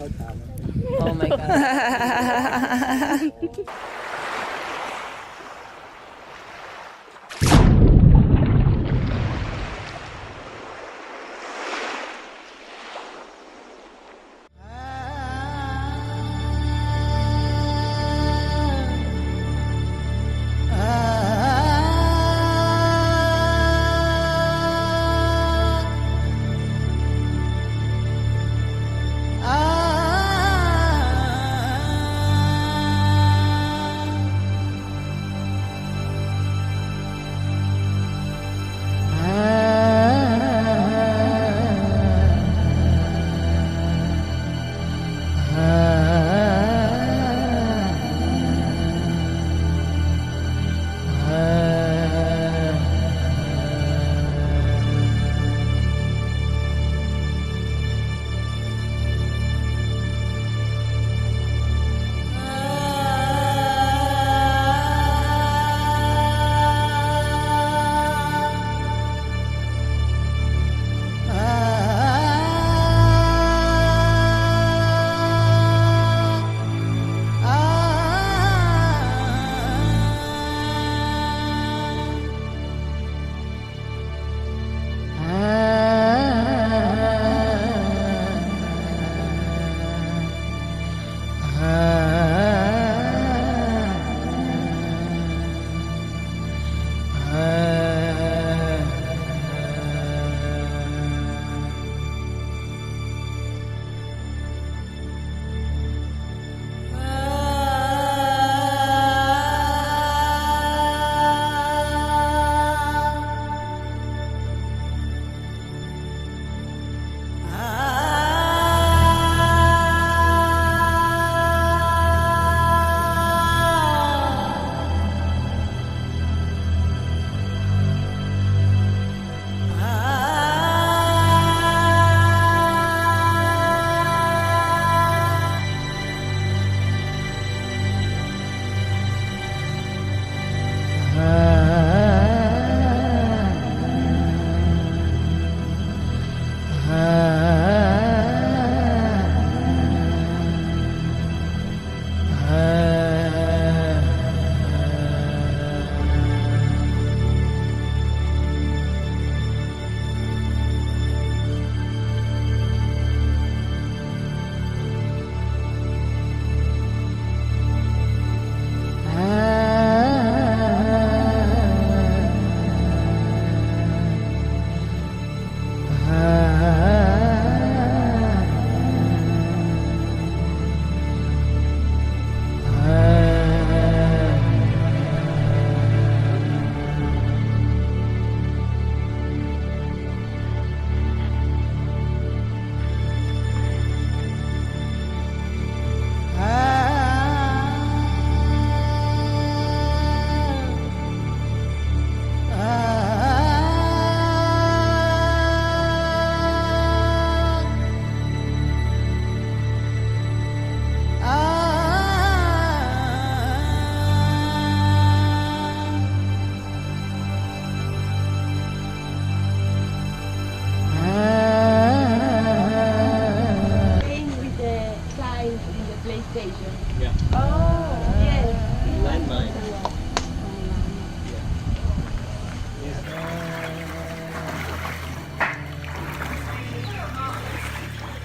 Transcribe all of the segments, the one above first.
Oh my god.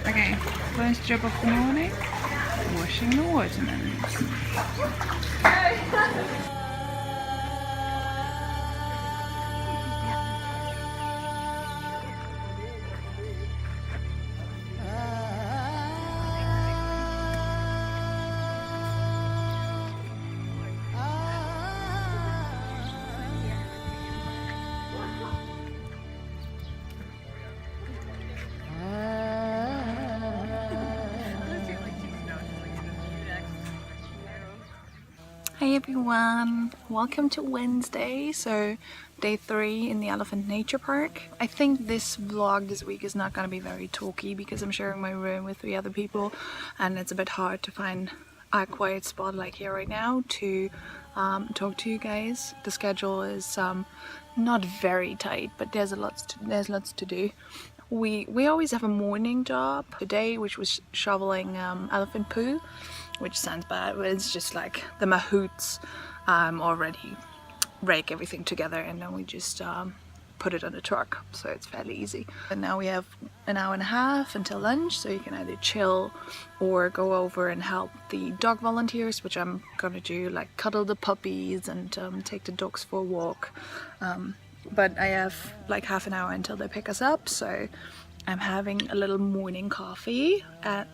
Okay, first job of the morning, washing the watermelons. Hey everyone, welcome to Wednesday, so day 3 in the Elephant Nature Park. I think this vlog this week is not gonna be very talky because I'm sharing my room with 3 other people and it's a bit hard to find a quiet spot like here right now to talk to you guys. The schedule is not very tight, but there's lots to do. we always have a morning job today, which was shoveling elephant poo, which sounds bad, but it's just like the mahouts already rake everything together and then we just put it on the truck, so it's fairly easy. And now we have an hour and a half until lunch, so you can either chill or go over and help the dog volunteers, which I'm gonna do, like cuddle the puppies and take the dogs for a walk. But I have like half an hour until they pick us up, so I'm having a little morning coffee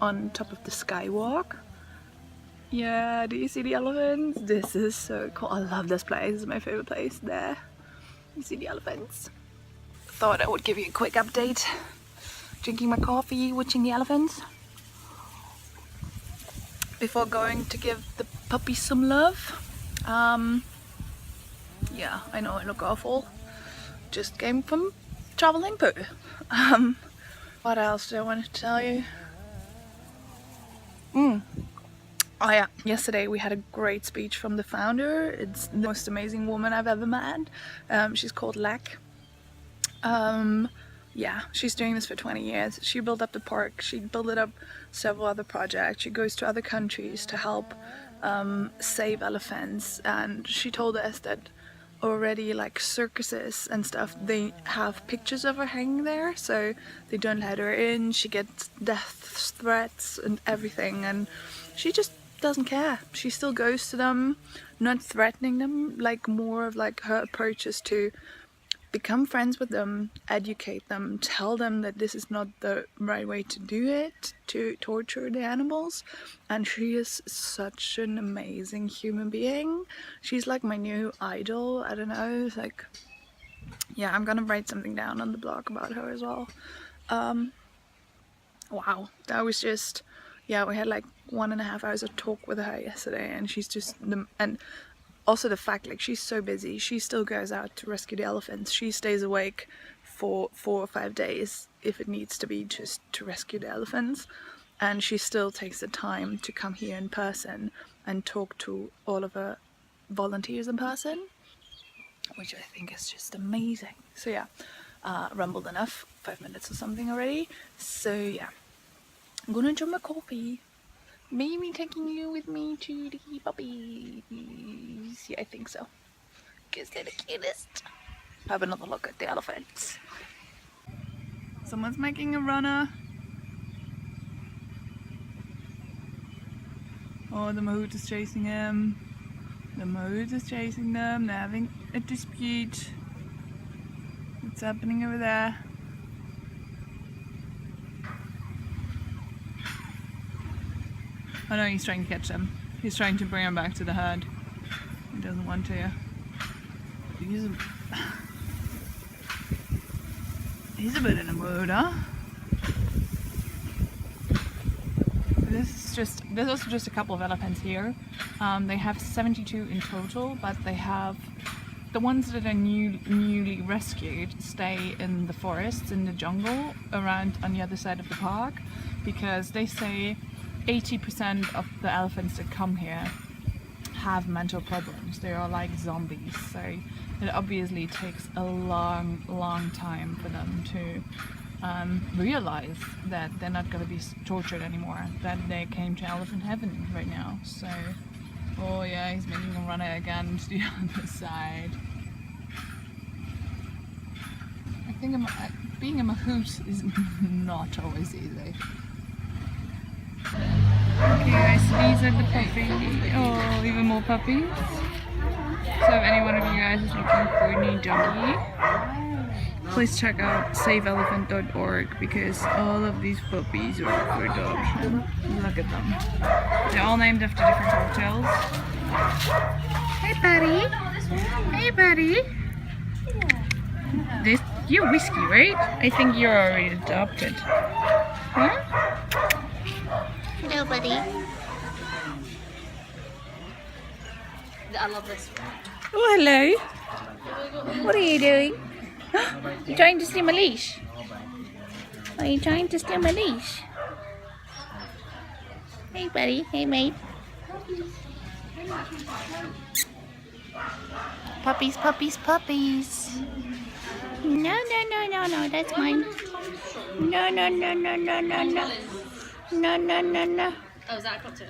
on top of the skywalk. Yeah, do you see the elephants? This is so cool. I love this place. This is my favorite place there. You see the elephants? Thought I would give you a quick update. Drinking my coffee, watching the elephants. Before going to give the puppies some love. Yeah, I know I look awful. Just came from traveling poo. What else do I want to tell you? Oh yeah, yesterday we had a great speech from the founder. It's the most amazing woman I've ever met. She's called Lek. Yeah, she's doing this for 20 years. She built up the park, she built up several other projects. She goes to other countries to help save elephants, and she told us that already like circuses and stuff, they have pictures of her hanging there, so they don't let her in. She gets death threats and everything, and she just doesn't care. She still goes to them, not threatening them, like more of like her approach is to become friends with them, educate them, tell them that this is not the right way to do it, to torture the animals. And she is such an amazing human being. She's like my new idol. I don't know, it's like, yeah, I'm gonna write something down on the blog about her as well. Wow, that was just, yeah, we had like 1.5 hours of talk with her yesterday, and she's just and also the fact, like, she's so busy, she still goes out to rescue the elephants. She stays awake for 4 or 5 days if it needs to be, just to rescue the elephants, and she still takes the time to come here in person and talk to all of her volunteers in person, which I think is just amazing. So yeah, rumbled enough, 5 minutes or something already. So yeah, I'm gonna enjoy my coffee. Maybe taking you with me to the puppies. Yeah, I think so. Because they're the cutest. Have another look at the elephants. Someone's making a runner. Oh, the mahout is chasing him. The mahout is chasing them. They're having a dispute. What's happening over there? Oh no, he's trying to catch them. He's trying to bring them back to the herd. He doesn't want to. He's a bit in a mood, huh? There's also just a couple of elephants here. They have 72 in total, but they have the ones that are newly rescued stay in the forests, in the jungle around on the other side of the park, because they say 80% of the elephants that come here have mental problems. They are like zombies, so it obviously takes a long time for them to realize that they're not going to be tortured anymore, that they came to elephant heaven right now. So, oh yeah, he's making a runner again to the other side. I think being a mahout is not always easy. Okay guys, these are the puppies. Oh, even more puppies. So if any one of you guys is looking for a new doggy, please check out saveelephant.org, because all of these puppies are for adoption. Look at them. They're all named after different hotels. Hey buddy! Hey buddy! You're Whiskey, right? I think you're already adopted. Huh? Hello, buddy. I love this one. Oh, hello. What are you doing? You're trying to steal my leash? Are you trying to steal my leash? Hey, buddy. Hey, mate. Puppies, puppies, puppies. No, that's mine. No, no, no, no, no, no, no. No, no, no, no. Oh, is that a cocktail?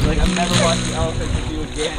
Like, I've never watched the elephant with you again.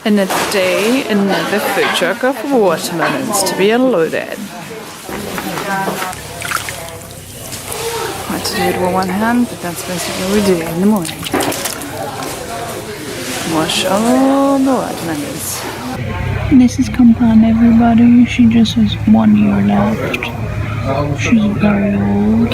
Another day, another food truck of watermelons to be unloaded. Hard to do it with one hand, but that's basically what we do in the morning. Wash all the watermelons. This is Compan, everybody. She just has 1 year left. She's very old.